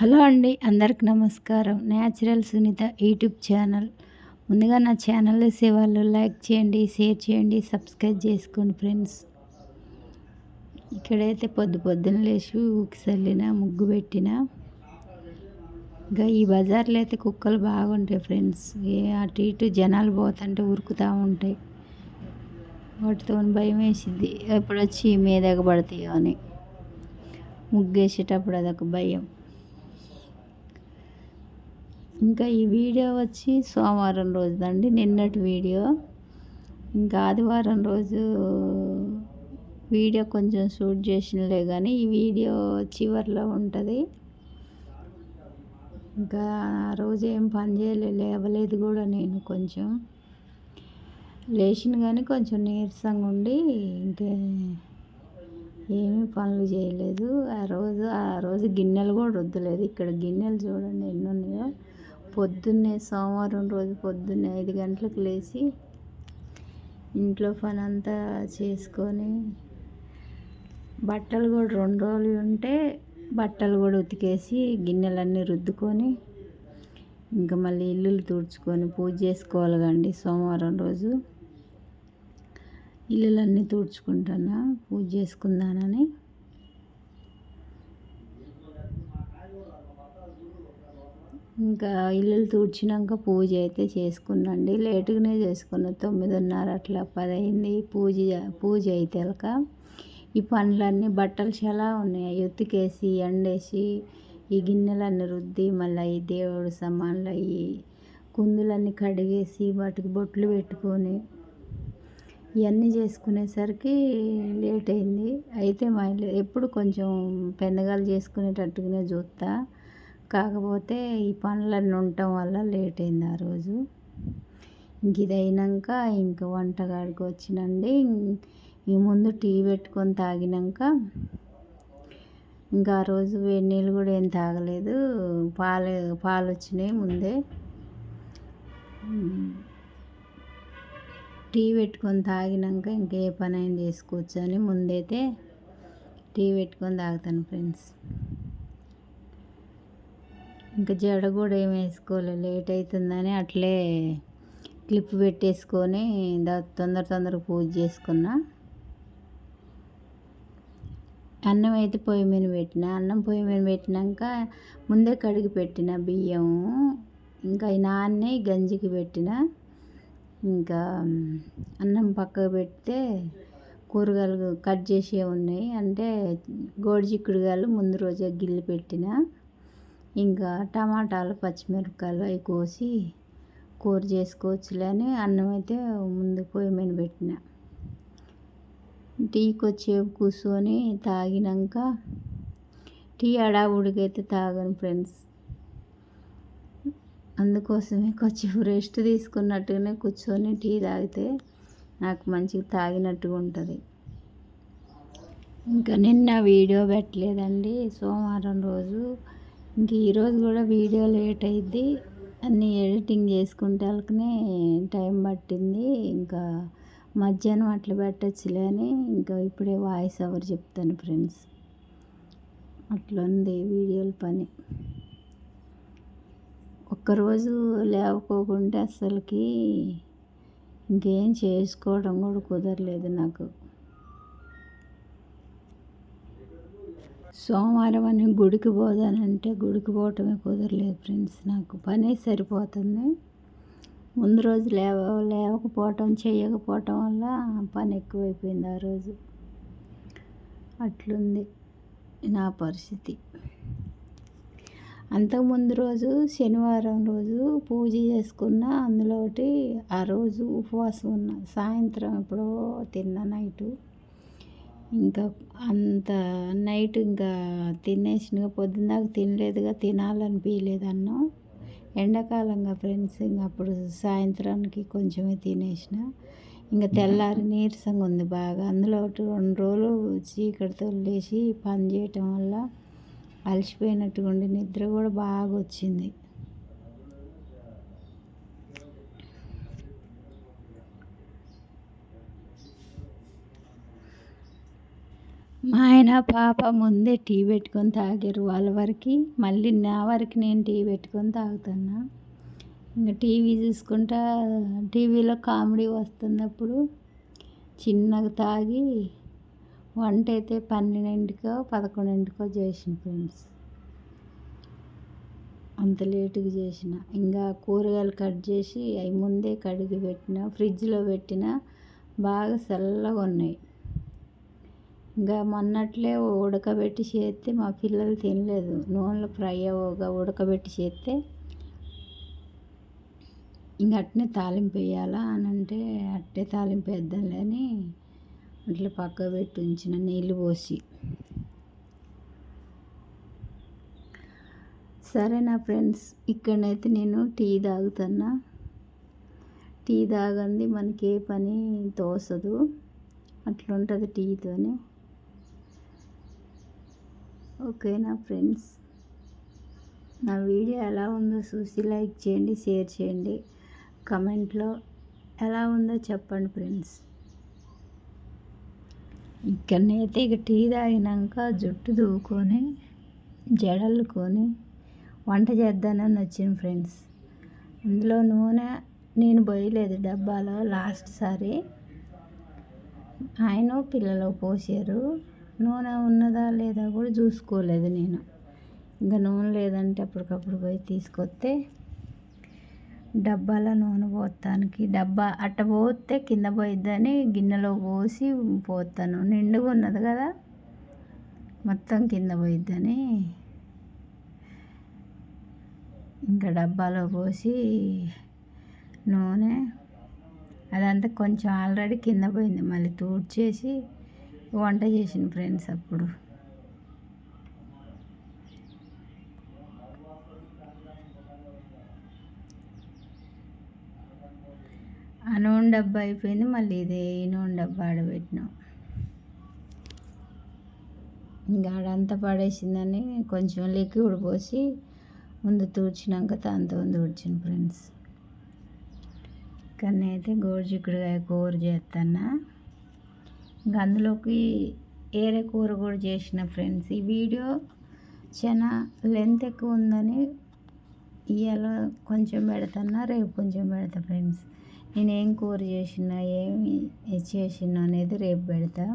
Hello అండి, అందరికి నమస్కారం. Natural Sunitha YouTube channel. ముందుగా నా ఛానల్ వాళ్ళు లైక్ చేయండి, షేర్ చేయండి, సబ్స్క్రైబ్ చేసుకోండి ఫ్రెండ్స్. ఇక్కడైతే పొద్దున్న లేచి ఊకిసల్లిన, ముగ్గు పెట్టిన. ఇంకా ఈ బజార్లో అయితే కుక్కలు బాగుంటాయి ఫ్రెండ్స్. అటు ఇటు జనాలు పోతుంటే ఉరుకుతూ ఉంటాయి. వాటితో భయం వేసిద్ది, ఎప్పుడు వచ్చి మీదకి పడతాయో అని. ముగ్గేసేటప్పుడు అదొక భయం. ఇంకా ఈ వీడియో వచ్చి సోమవారం రోజుదండి, నిన్నటి వీడియో. ఇంకా ఆదివారం రోజు వీడియో కొంచెం షూట్ చేసినలే, కానీ ఈ వీడియో చివరిలో ఉంటుంది. ఇంకా ఆ రోజు ఏం పని చేయలేదు, లేవలేదు కూడా. నేను కొంచెం లేచిన కానీ కొంచెం నీరసంగా ఉండి ఇంకా ఏమీ పనులు చేయలేదు. ఆ రోజు గిన్నెలు కూడా రుద్దలేదు. ఇక్కడ గిన్నెలు చూడండి ఎన్ని ఉన్నాయో. పొద్దున్నే సోమవారం రోజు పొద్దున్నే 5 గంటలకు లేచి ఇంట్లో పని అంతా చేసుకొని, బట్టలు కూడా 2 రోజులు ఉంటే బట్టలు కూడా ఉతికేసి గిన్నెలన్నీ రుద్దుకొని, ఇంకా మళ్ళీ ఇల్లులు తుడుచుకొని పూజ చేసుకోవాలి కండి. సోమవారం రోజు ఇల్లులన్నీ తుడుచుకుంటున్నా పూజ చేసుకుందానని. ఇంకా ఇల్లులు తుడిచినాక పూజ అయితే చేసుకున్నాండి. లేటుగానే చేసుకున్నా, 9:30 అట్లా 10 అయింది పూజ అయితే. ఈ పనులన్నీ బట్టలు చాలా ఉన్నాయి, ఉతికేసి ఎండేసి ఈ గిన్నెలన్నీ రుద్ది, మళ్ళీ ఈ దేవుడు సామాన్లు అవి కుందులన్నీ కడిగేసి వాటికి బొట్లు పెట్టుకొని ఇవన్నీ చేసుకునేసరికి లేట్ అయింది. అయితే మా ఇల్లు ఎప్పుడు కొంచెం పెందగాలు చేసుకునేటట్టుగానే చూస్తా, కాకపోతే ఈ పనులన్నీ ఉండటం వల్ల లేట్ అయింది ఆ రోజు. ఇంక ఇది అయినాక ఇంక వంటగాడికి వచ్చినండి. ఈ ముందు టీ పెట్టుకొని తాగినాక ఇంకా ఆ రోజు వేడి నీళ్ళు కూడా ఏం తాగలేదు. పాలు వచ్చినాయి ముందే. టీ పెట్టుకొని తాగినాక ఇంకే పని అయినా చేసుకోవచ్చు అని ముందైతే టీ పెట్టుకొని తాగుతాను ఫ్రెండ్స్. ఇంకా జడ కూడా ఏం వేసుకోలేదు, లేట్ అవుతుందని అట్లే క్లిప్ పెట్టేసుకొని తొందరగా పూజ చేసుకున్నా. అన్నం అయితే పొయ్యి మీద పెట్టిన. అన్నం పొయ్యి మీద పెట్టినాక ముందే కడిగి పెట్టిన బియ్యము, ఇంకా నాన్నే గంజికి పెట్టిన. ఇంకా అన్నం పక్కకు పెడితే కూరగాయలు కట్ చేసే ఉన్నాయి, అంటే గోడి చిక్కుడుగాయలు ముందు రోజే గిల్లి పెట్టిన. ఇంకా టమాటాలు, పచ్చిమిరపకాయలు అవి కోసి కూర చేసుకోవచ్చులే అని అన్నం అయితే ముందు పొయ్యి మీద పెట్టిన. టీకి వచ్చేపు కూర్చొని తాగినాక, టీ ఉడికైతే తాగను ఫ్రెండ్స్. అందుకోసమే కొంచెం రెస్ట్ తీసుకున్నట్టుగానే కూర్చొని టీ తాగితే నాకు మంచిగా తాగినట్టుగా ఉంటుంది. ఇంకా నిన్న వీడియో పెట్టలేదండి, సోమవారం రోజు. ఇంక ఈరోజు కూడా వీడియో లేట్ అయింది, అన్నీ ఎడిటింగ్ చేసుకుంటే వాళ్ళకనే టైం పట్టింది. ఇంకా మధ్యాహ్నం అట్లా పెట్టచ్చులే అని ఇంకా ఇప్పుడే వాయిస్ ఓవర్ చెప్తాను ఫ్రెండ్స్. అట్లా ఉంది వీడియోల పని. ఒక్కరోజు లేవకోకుంటే అసలుకి ఇంకేం చేసుకోవడం కూడా కుదరలేదు నాకు. సోమవారం అని గుడికి పోదానంటే గుడికి పోవటమే కుదరలేదు ఫ్రెండ్స్. నాకు పనే సరిపోతుంది. ముందు రోజు లేవకపోవటం, చేయకపోవటం వల్ల పని ఎక్కువైపోయింది ఆ రోజు. అట్లుంది నా పరిస్థితి. అంతకుముందు రోజు శనివారం రోజు పూజ చేసుకున్న, అందులో ఒకటి ఆ రోజు ఉపవాసం ఉన్నా. సాయంత్రం ఎప్పుడో తిన్నా నైటు. ఇంకా అంత నైట్ ఇంకా తినేసినగా, పొద్దున్నదాకా తినలేదుగా, తినాలనిపించలేదు అన్నం. ఎండాకాలంగా ఫ్రెండ్స్, ఇంకా అప్పుడు సాయంత్రానికి కొంచెమే తినేసిన. ఇంకా తెల్లారి నీరసంగా ఉంది బాగా. అందులో ఒకటి 2 రోజులు చీకటితో లేచి పని చేయటం వల్ల అలసిపోయినట్టుగా ఉండి నిద్ర కూడా బాగా వచ్చింది. మా ఆయన నా పాప ముందే టీ పెట్టుకొని తాగారు వాళ్ళ వరకు, మళ్ళీ నా వరకు నేను టీ పెట్టుకొని తాగుతున్నా. ఇంకా టీవీ చూసుకుంటా, టీవీలో కామెడీ వస్తున్నప్పుడు చిన్నగా తాగి వంట అయితే 12కో 11కో చేసిన ఫ్రెండ్స్. అంత లేటుగా చేసిన. ఇంకా కూరగాయలు కట్ చేసి అవి ముందే కడిగి పెట్టిన, ఫ్రిడ్జ్లో పెట్టిన, బాగా చల్లగా ఉన్నాయి. ఇంకా మొన్నట్లే ఉడకబెట్టి చేస్తే మా పిల్లలు తినలేదు. నూనెలో ఫ్రై అవ్వగా ఉడకబెట్టి చేస్తే ఇంకా అట్నే తాలింపు వేయాలా అని అంటే అట్టే తాలింపు వేద్దాంలే అని అట్లా పక్క పెట్టి ఉంచిన నీళ్ళు పోసి. సరేనా ఫ్రెండ్స్, ఇక్కడనైతే నేను టీ తాగుతున్నా. టీ తాగంది మనకి ఏ పని తోసదు, అట్లుంటుంది టీతోనే. ఓకేనా ఫ్రెండ్స్, నా వీడియో ఎలా ఉందో చూసి లైక్ చేయండి, షేర్ చేయండి, కమెంట్లో ఎలా ఉందో చెప్పండి ఫ్రెండ్స్. ఇక్కడనైతే ఇక టీ తాగినాక జుట్టు దువ్వుకొని జడలుకొని వంట చేద్దానని వచ్చింది ఫ్రెండ్స్. అందులో నూనె నేను పోయలేదు డబ్బాలో, లాస్ట్ సారి ఆయన పిల్లలు పోసారు. నూనె ఉన్నదా లేదా కూడా చూసుకోలేదు నేను. ఇంకా నూనె లేదంటే అప్పటికప్పుడు పోయి తీసుకొస్తే డబ్బాలో నూనె పోతానికి, డబ్బా అట్ట పోతే కింద పోయిద్దని గిన్నెలో పోసి పోతాను. నిండుగా ఉన్నది కదా, మొత్తం కింద పోయిద్దని ఇంకా డబ్బాలో పోసి నూనె అదంతా కొంచెం ఆల్రెడీ కింద పోయింది, మళ్ళీ తూడ్చేసి వంట చేసిన ఫ్రెండ్స్. అప్పుడు ఆ నూనె డబ్బా అయిపోయింది, మళ్ళీ ఇదే నూనె డబ్బా ఆడబెట్టినాం. ఇంకా ఆడంతా పడేసిందని కొంచెం లిక్విడ్ పోసి ముందు తూడ్చినాక దాంతో తూడ్చిన ఫ్రెండ్స్. కానీ అయితే గోరుచిక్కుడుకాయ కూర చేస్తాను. ఇంకా అందులోకి ఏరే కూర కూడా చేసిన ఫ్రెండ్స్. ఈ వీడియో చాలా లెంత్ ఎక్కువ ఉందని ఇవాళ కొంచెం పెడతాను, రేపు కొంచెం పెడతా ఫ్రెండ్స్. నేను ఏం కూర చేసినా ఏమి చేసినా అనేది రేపు పెడతా.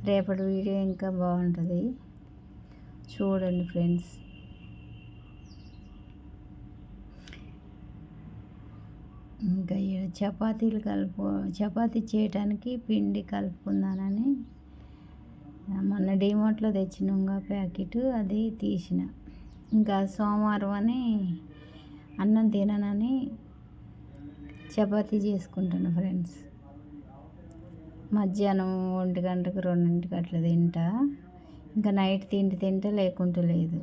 రేపటి వీడియో ఇంకా బాగుంటుంది, చూడండి ఫ్రెండ్స్. ఇంకా చపాతీ చేయడానికి పిండి కలుపుకుందానని మొన్న డిమార్ట్లో తెచ్చినాంగా ప్యాకెట్, అది తీసిన. ఇంకా సోమవారం అని అన్నం తిననని చపాతీ చేసుకుంటాను ఫ్రెండ్స్. మధ్యాహ్నం 1 గంటకు 2 అట్లా తింటా. ఇంకా నైట్ తింటే లేకుంటూ లేదు.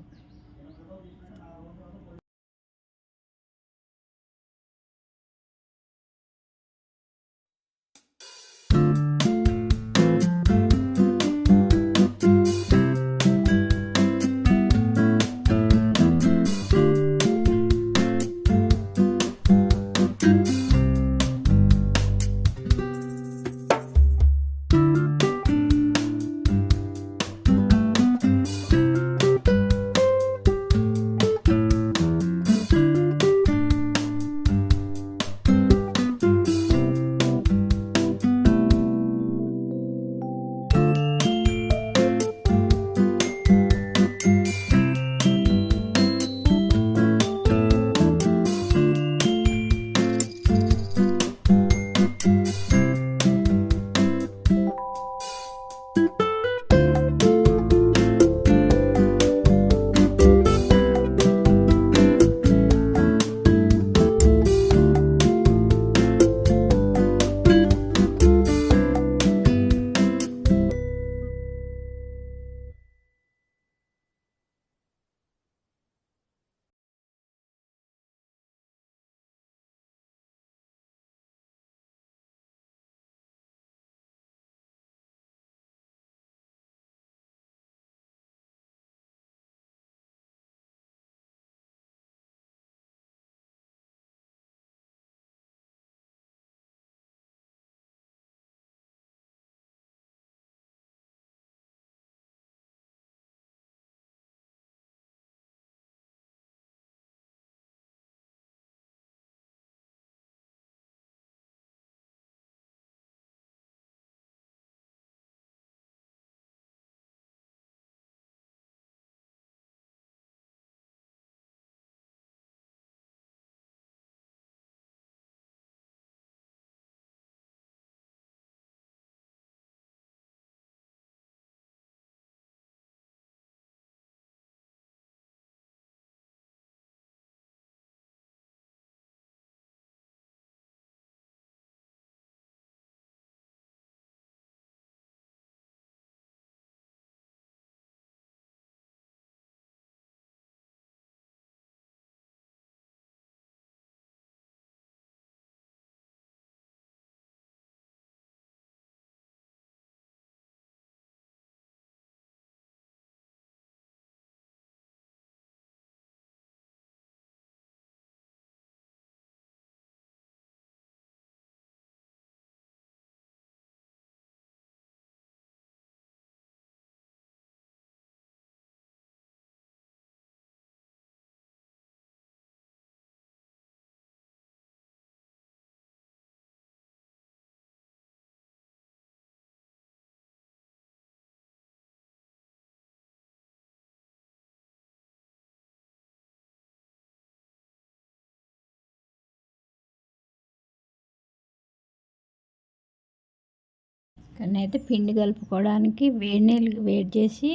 కానీ అయితే పిండి కలుపుకోవడానికి వేడి నీళ్ళు వేడి చేసి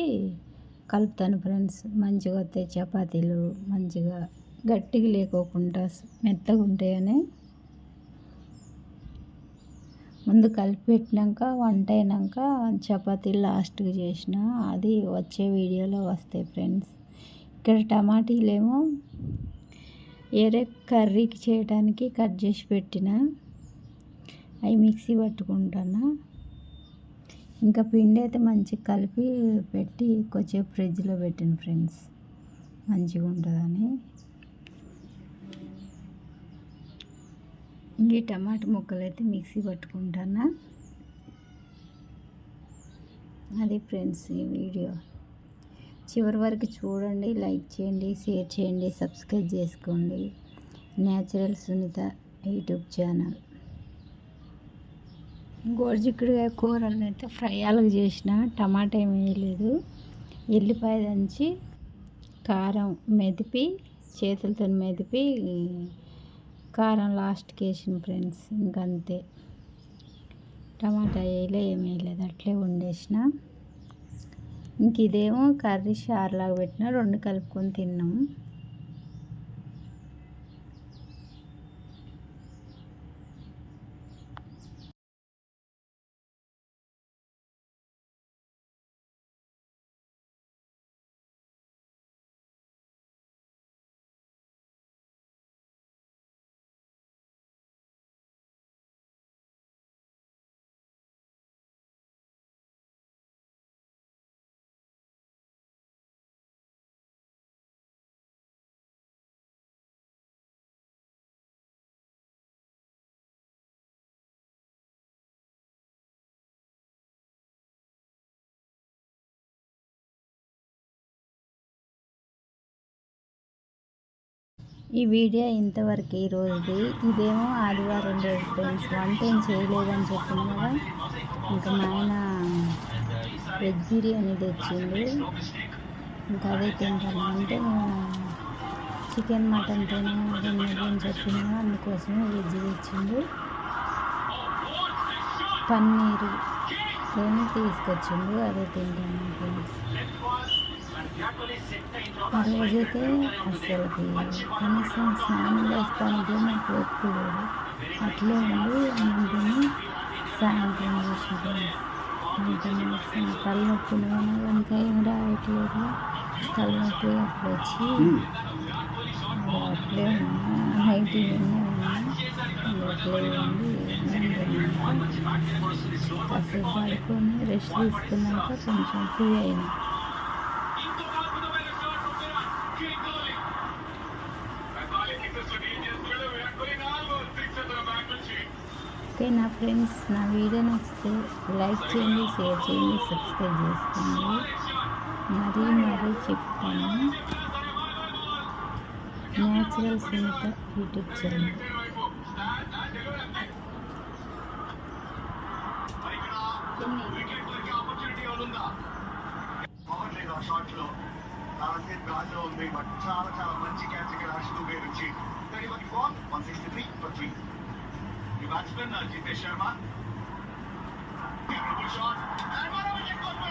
కలుపుతాను ఫ్రెండ్స్. మంచిగా వస్తాయి చపాతీలు, మంచిగా గట్టిగా లేకోకుండా మెత్తగా ఉంటాయని. ముందు కలిపి పెట్టినాక వంట అయినాక చపాతీలు లాస్ట్గా చేసిన, అది వచ్చే వీడియోలో వస్తాయి ఫ్రెండ్స్. ఇక్కడ టమాటీలేమో వేరే కర్రీకి చేయడానికి కట్ చేసి పెట్టిన, అవి మిక్సీ పట్టుకుంటాను. ఇంకా పిండి అయితే మంచిగా కలిపి పెట్టి కొంచెం ఫ్రిడ్జ్లో పెట్టిన ఫ్రెండ్స్, మంచిగా ఉంటుందని. ఇంక టమాటా ముక్కలు అయితే మిక్సీ పట్టుకుంటాను. అది ఫ్రెండ్స్ ఈ వీడియో. చివరి వరకు చూడండి, లైక్ చేయండి, షేర్ చేయండి, సబ్స్క్రైబ్ చేసుకోండి. Natural Sunitha YouTube channel. గోరుచిక్కుడుకాయ కూరలను అయితే ఫ్రైయాలకు చేసిన, టమాటా ఏమి వేయలేదు. ఎల్లిపాయ దంచి కారం మెదిపి చేతులతో మెదిపి కారం లాస్ట్కి వేసిన ఫ్రెండ్స్. ఇంకంతే, టమాటా వేయలే ఏమి వేయలేదు, అట్లే వండేసిన. ఇంక ఇదేమో కర్రీ చారులాగా పెట్టిన, రెండు కలుపుకొని తిన్నాము. ఈ వీడియో ఇంతవరకు ఈరోజుది. ఇదేమో ఆదివారం రోజు ఫ్రెండ్స్. వంట ఏం చేయలేదని చెప్పింది కదా. ఇంకా మా ఆయన వెజ్ బిర్యానీ తెచ్చింది, ఇంకా అదే తింటాను. అంటే చికెన్ మటన్ తినని చెప్పింది కదా, అందుకోసమే వెజ్ తెచ్చిండు. పన్నీరు తీసుకొచ్చిండు, అదే తింటాను ఫ్రెండ్స్. ఆ రోజైతే అస్సలకి కనీసం స్నానం చేస్తానికి నాకు ఒప్పుకోలేదు. అట్లే ఉండి అన్నం తిని సాయంత్రం చేసిన తలనొప్పి కనుక ఏం రావట్లేదు. తలనొప్పి అప్పుడు వచ్చి అట్లే ఉన్నా, నైట్ ఉన్నా అట్లే ఉండి కాసేపు పడుకొని రెస్ట్ తీసుకున్నాక కొంచెం ఫ్రీ అయినా. ఓకే నా ఫ్రెండ్స్, నా వీడియో నచ్చితే లైక్ చేయండి, షేర్ చేయండి, సబ్స్క్రైబ్ చేసుకోండి. మరీ చెప్తాను, న్యాచురల్ సునీత యూట్యూబ్ ఛానల్. చాలా చాలా మంచి క్యాచ్ ఇక్కడ అశ్విన్ దుబే నుంచి 31 బాల్ 163 ఫర్ 3. ఈ batsmen Jitesh Sharma, shot and